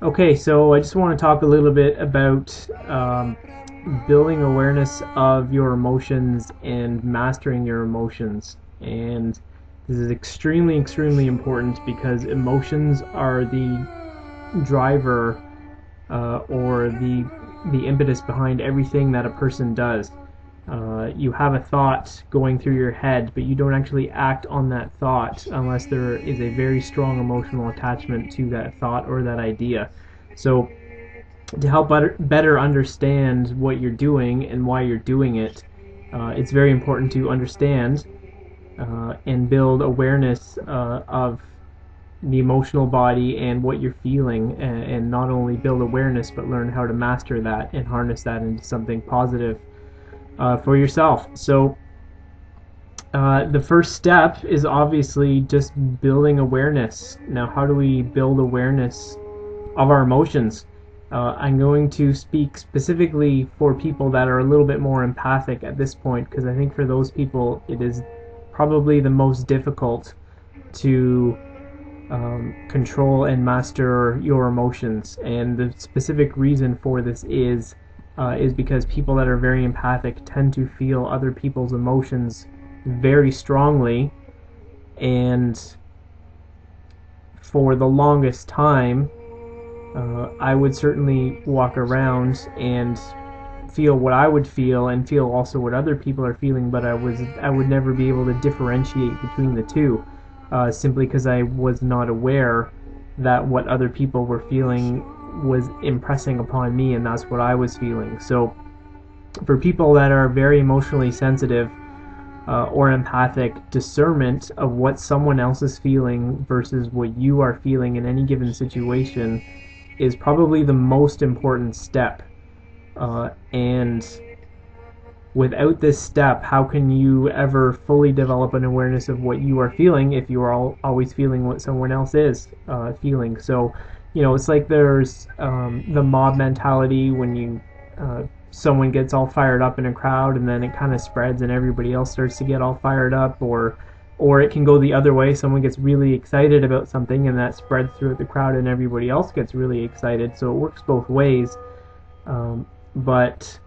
Okay, so I just want to talk a little bit about building awareness of your emotions and mastering your emotions. And this is extremely, extremely important because emotions are the driver or the impetus behind everything that a person does. You have a thought going through your head, but you don't actually act on that thought unless there is a very strong emotional attachment to that thought or that idea. So, to help better understand what you're doing and why you're doing it, it's very important to understand and build awareness of the emotional body and what you're feeling, and not only build awareness but learn how to master that and harness that into something positive for yourself. So the first step is obviously just building awareness. Now, how do we build awareness of our emotions? I'm going to speak specifically for people that are a little bit more empathic at this point, because I think for those people it is probably the most difficult to control and master your emotions. And the specific reason for this is because people that are very empathic tend to feel other people's emotions very strongly, and for the longest time I would certainly walk around and feel what I would feel and feel also what other people are feeling, but I would never be able to differentiate between the two, simply because I was not aware that what other people were feeling was impressing upon me, and that's what I was feeling. So for people that are very emotionally sensitive or empathic, discernment of what someone else is feeling versus what you are feeling in any given situation is probably the most important step. And without this step, how can you ever fully develop an awareness of what you are feeling if you are always feeling what someone else is feeling? So, it's like there's the mob mentality when someone gets all fired up in a crowd, and then it kind of spreads and everybody else starts to get all fired up, or it can go the other way. Someone gets really excited about something and that spreads throughout the crowd and everybody else gets really excited. So it works both ways. But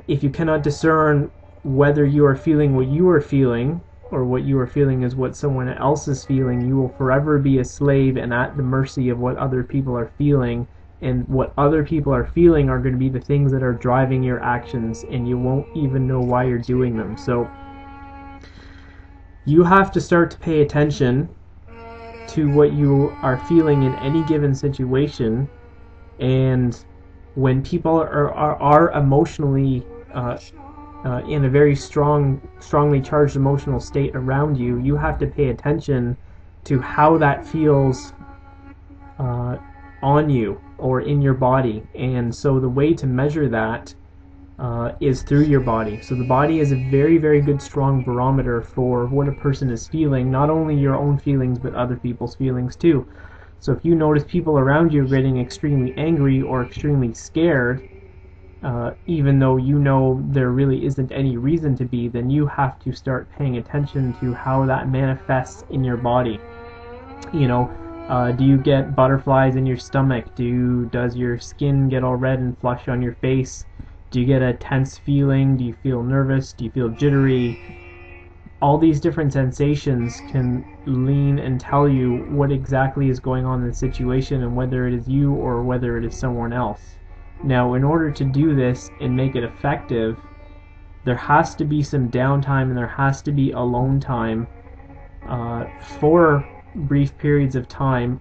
if you cannot discern whether you are feeling what you are feeling or what you are feeling is what someone else is feeling, you will forever be a slave and at the mercy of what other people are feeling. And what other people are feeling are going to be the things that are driving your actions, and you won't even know why you're doing them. So you have to start to pay attention to what you are feeling in any given situation. And when people are emotionally in a very strongly charged emotional state around you, you have to pay attention to how that feels on you or in your body. And so the way to measure that is through your body. So the body is a very, very good, strong barometer for what a person is feeling, not only your own feelings, but other people's feelings too. So if you notice people around you getting extremely angry or extremely scared, even though you know there really isn't any reason to be, then you have to start paying attention to how that manifests in your body. Do you get butterflies in your stomach? Does your skin get all red and flush on your face? Do you get a tense feeling? Do you feel nervous? Do you feel jittery? All these different sensations can lean and tell you what exactly is going on in the situation and whether it is you or whether it is someone else. Now, in order to do this and make it effective, there has to be some downtime and there has to be alone time for brief periods of time,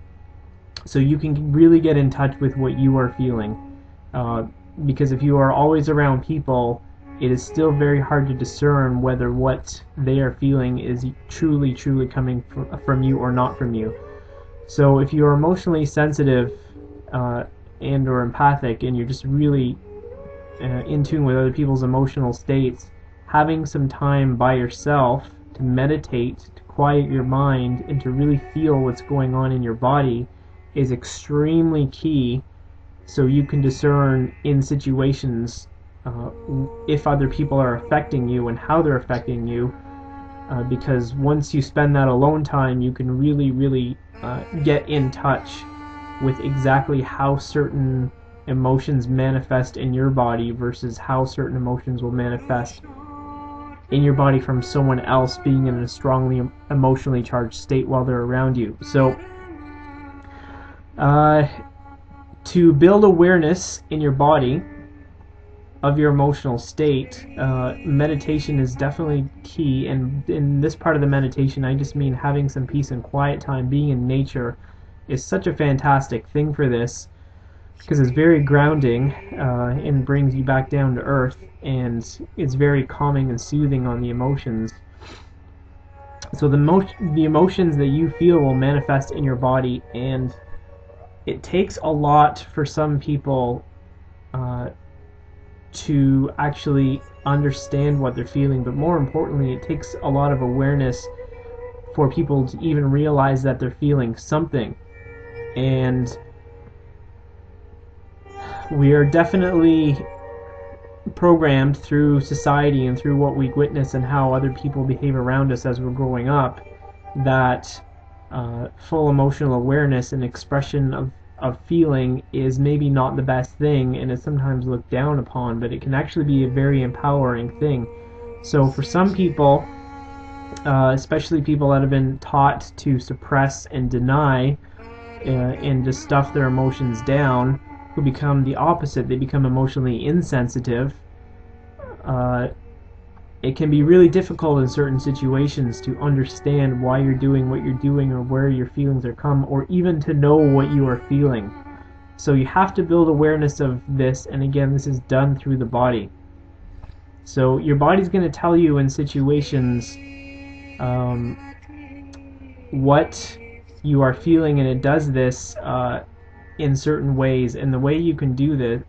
so you can really get in touch with what you are feeling. Because if you are always around people, it is still very hard to discern whether what they are feeling is truly coming from you or not from you. So if you are emotionally sensitive and or empathic, and you're just really in tune with other people's emotional states, having some time by yourself to meditate, to quiet your mind, and to really feel what's going on in your body is extremely key, so you can discern in situations if other people are affecting you and how they're affecting you, because once you spend that alone time, you can really get in touch with exactly how certain emotions manifest in your body versus how certain emotions will manifest in your body from someone else being in a strongly emotionally charged state while they're around you. So to build awareness in your body of your emotional state, meditation is definitely key. And in this part of the meditation, I just mean having some peace and quiet time, being in nature is such a fantastic thing for this, because it's very grounding and brings you back down to earth, and it's very calming and soothing on the emotions. So the emotions that you feel will manifest in your body, and it takes a lot for some people to actually understand what they're feeling, but more importantly, it takes a lot of awareness for people to even realize that they're feeling something. And we are definitely programmed through society and through what we witness and how other people behave around us as we're growing up, that full emotional awareness and expression of feeling is maybe not the best thing, and is sometimes looked down upon, but it can actually be a very empowering thing. So for some people, especially people that have been taught to suppress and deny and just stuff their emotions down, who become the opposite, they become emotionally insensitive, it can be really difficult in certain situations to understand why you're doing what you're doing, or where your feelings are come, or even to know what you are feeling. So you have to build awareness of this, and again, this is done through the body. So your body's going to tell you in situations what you are feeling, and it does this in certain ways, and the way you can do this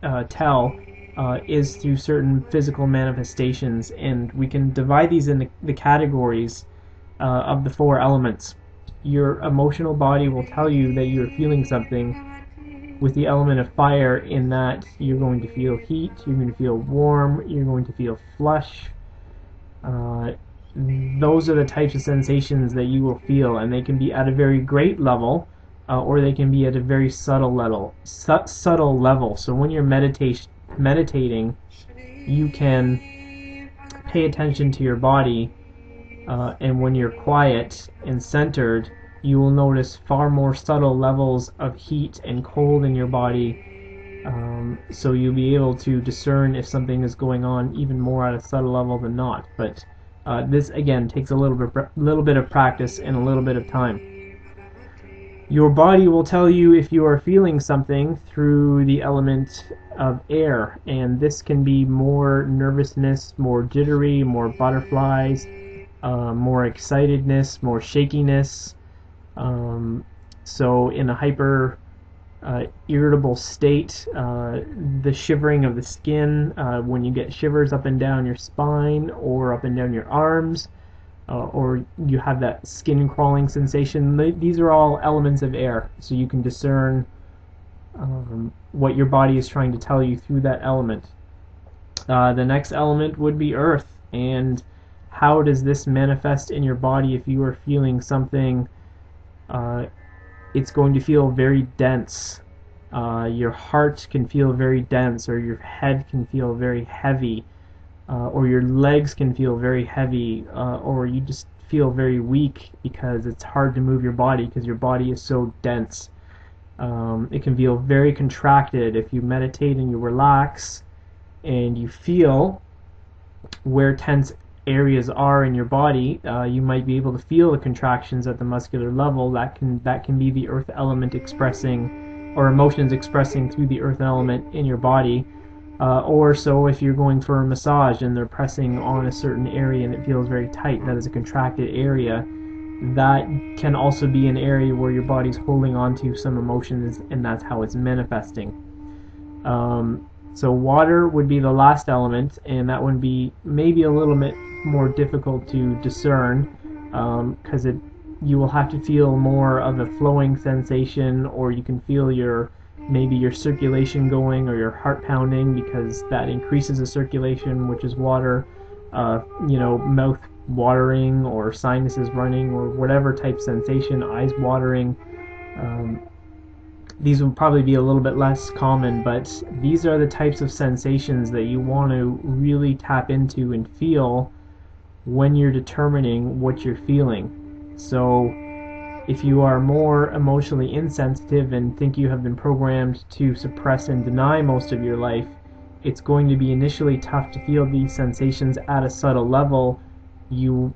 is through certain physical manifestations, and we can divide these into the categories of the 4 elements. Your emotional body will tell you that you're feeling something with the element of fire, in that you're going to feel heat, you're going to feel warm, you're going to feel flush. Those are the types of sensations that you will feel, and they can be at a very great level, or they can be at a very subtle level. So when you're meditating, you can pay attention to your body, and when you're quiet and centered, you will notice far more subtle levels of heat and cold in your body. So you'll be able to discern if something is going on even more at a subtle level than not. But this again takes a little bit of practice and a little bit of time. Your body will tell you if you are feeling something through the element of air, and this can be more nervousness, more jittery, more butterflies, more excitedness, more shakiness. So in a hyper irritable state, the shivering of the skin, when you get shivers up and down your spine or up and down your arms, or you have that skin crawling sensation, these are all elements of air, so you can discern what your body is trying to tell you through that element. The next element would be earth, and how does this manifest in your body? If you are feeling something, it's going to feel very dense. Your heart can feel very dense, or your head can feel very heavy, or your legs can feel very heavy, or you just feel very weak because it's hard to move your body because your body is so dense. It can feel very contracted. If you meditate and you relax and you feel where tense areas are in your body, you might be able to feel the contractions at the muscular level. That can be the earth element expressing, or emotions expressing through the earth element in your body. Or so if you're going for a massage and they're pressing on a certain area and it feels very tight, that is a contracted area. That can also be an area where your body's holding on to some emotions, and that's how it's manifesting. So water would be the last element, and that would be maybe a little bit more difficult to discern, because you will have to feel more of a flowing sensation, or you can feel maybe your circulation going, or your heart pounding, because that increases the circulation, which is water. Mouth watering, or sinuses running, or whatever type sensation, eyes watering. these will probably be a little bit less common, but these are the types of sensations that you want to really tap into and feel when you're determining what you're feeling. So if you are more emotionally insensitive and think you have been programmed to suppress and deny most of your life, it's going to be initially tough to feel these sensations at a subtle level. You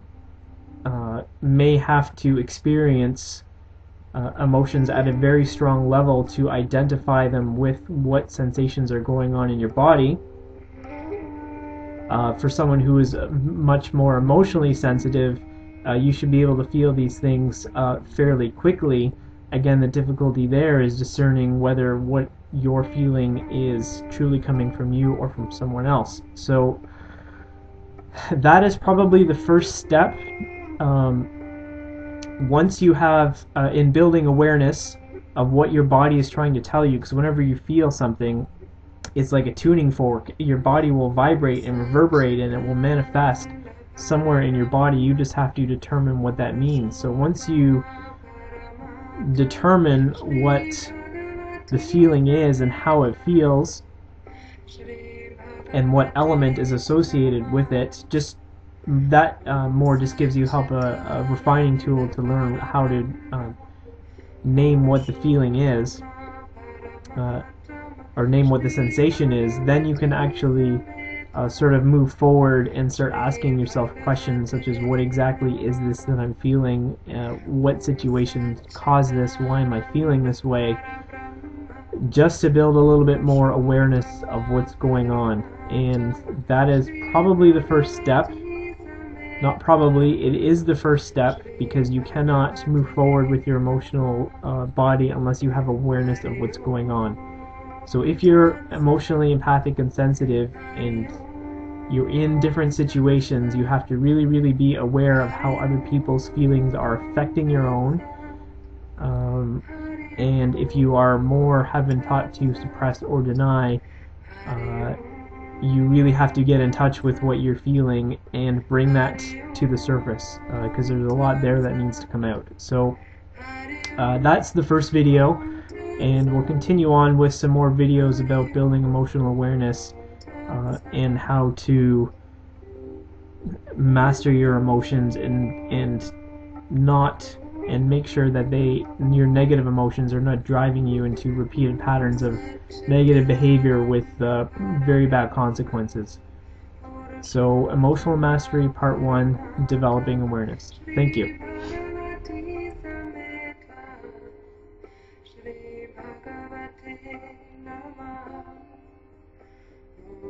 may have to experience emotions at a very strong level to identify them with what sensations are going on in your body. For someone who is much more emotionally sensitive, you should be able to feel these things fairly quickly. Again, the difficulty there is discerning whether what you're feeling is truly coming from you or from someone else. So that is probably the first step. Once you have, in building awareness of what your body is trying to tell you, because whenever you feel something, it's like a tuning fork. Your body will vibrate and reverberate, and it will manifest somewhere in your body. You just have to determine what that means. So once you determine what the feeling is and how it feels and what element is associated with it, just that more just gives you help, a refining tool to learn how to name what the feeling is, or name what the sensation is. Then you can actually sort of move forward and start asking yourself questions such as, what exactly is this that I'm feeling? What situation caused this? Why am I feeling this way? Just to build a little bit more awareness of what's going on. And that is probably the first step. Not probably, it is the first step, because you cannot move forward with your emotional body unless you have awareness of what's going on. So if you're emotionally empathic and sensitive and you're in different situations, you have to really, really be aware of how other people's feelings are affecting your own. And if you are more have been taught to suppress or deny, you really have to get in touch with what you're feeling and bring that to the surface, because there's a lot there that needs to come out. So that's the first video, and we'll continue on with some more videos about building emotional awareness and how to master your emotions and make sure that your negative emotions are not driving you into repeated patterns of negative behavior with very bad consequences. So, Emotional Mastery Part 1, Developing Awareness. Thank you.